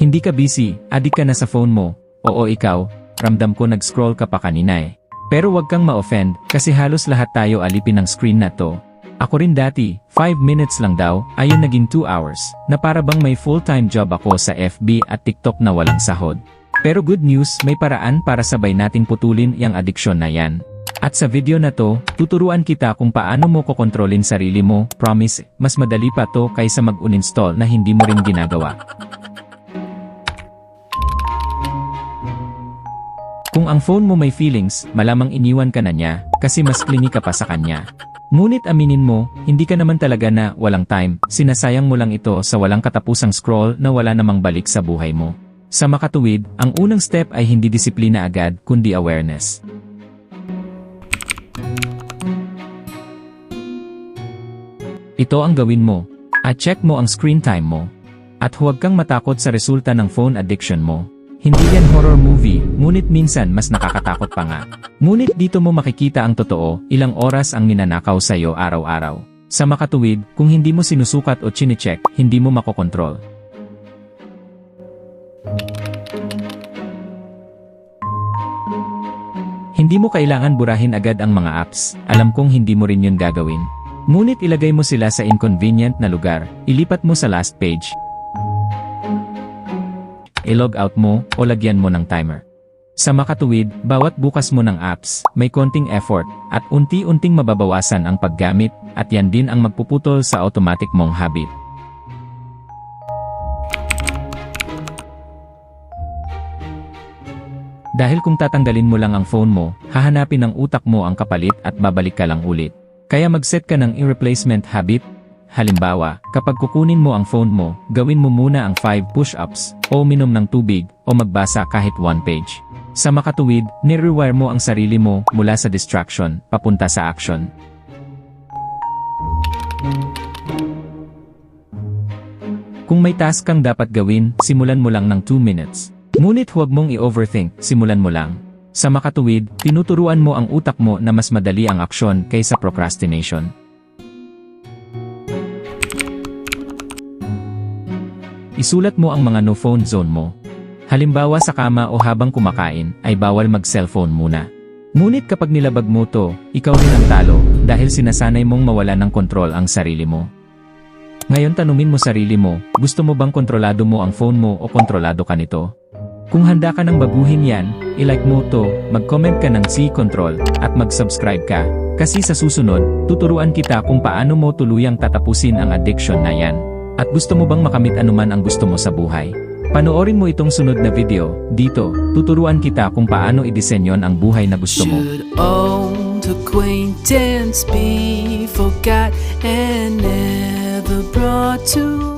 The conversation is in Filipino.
Hindi ka busy, adik ka na sa phone mo. Oo ikaw, ramdam ko nag-scroll ka pa kanina eh. Pero wag kang ma-offend, kasi halos lahat tayo alipin ng screen na to. Ako rin dati, 5 minutes lang daw, ayun naging 2 hours, na para bang may full-time job ako sa FB at TikTok na walang sahod. Pero good news, may paraan para sabay nating putulin yung addiction na yan. At sa video na to, tuturuan kita kung paano mo kokontrolin sarili mo, promise, mas madali pa to kaysa mag-uninstall na hindi mo rin ginagawa. Kung ang phone mo may feelings, malamang iniwan ka na niya, kasi mas clingy ka pa sa kanya. Ngunit aminin mo, hindi ka naman talaga na walang time, sinasayang mo lang ito sa walang katapusang scroll na wala namang balik sa buhay mo. Sa makatuwid, ang unang step ay hindi disiplina agad, kundi awareness. Ito ang gawin mo. At check mo ang screen time mo. At huwag kang matakot sa resulta ng phone addiction mo. Hindi yan horror movie, ngunit minsan mas nakakatakot pa nga. Ngunit dito mo makikita ang totoo, ilang oras ang ninanakaw sa'yo araw-araw. Sa makatuwid, kung hindi mo sinusukat o chinecheck, hindi mo makokontrol. Hindi mo kailangan burahin agad ang mga apps, alam kong hindi mo rin yun gagawin. Ngunit ilagay mo sila sa inconvenient na lugar, ilipat mo sa last page. I-log out mo o lagyan mo ng timer. Sa makatuwid, bawat bukas mo ng apps, may konting effort, at unti-unting mababawasan ang paggamit, at yan din ang magpuputol sa automatic mong habit. Dahil kung tatanggalin mo lang ang phone mo, hahanapin ng utak mo ang kapalit at babalik ka lang ulit. Kaya mag-set ka ng replacement habit. Halimbawa, kapag kukunin mo ang phone mo, gawin mo muna ang 5 push-ups, o uminom ng tubig, o magbasa kahit 1 page. Sa makatuwid, nirewire mo ang sarili mo mula sa distraction, papunta sa action. Kung may task kang dapat gawin, simulan mo lang ng 2 minutes. Ngunit huwag mong i-overthink, simulan mo lang. Sa makatuwid, tinuturuan mo ang utak mo na mas madali ang aksyon kaysa procrastination. Isulat mo ang mga no-phone zone mo. Halimbawa sa kama o habang kumakain, ay bawal mag-cellphone muna. Ngunit kapag nilabag mo to, ikaw rin ang talo, dahil sinasanay mong mawala ng kontrol ang sarili mo. Ngayon tanungin mo sarili mo, gusto mo bang kontrolado mo ang phone mo o kontrolado ka nito? Kung handa ka nang baguhin yan, i-like mo to, mag-comment ka ng C-Control, at mag-subscribe ka. Kasi sa susunod, tuturuan kita kung paano mo tuluyang tatapusin ang addiction na yan. At gusto mo bang makamit anuman ang gusto mo sa buhay? Panoorin mo itong sunod na video. Dito, tuturuan kita kung paano idisenyon ang buhay na gusto mo. Should old acquaintance be forgot and never brought to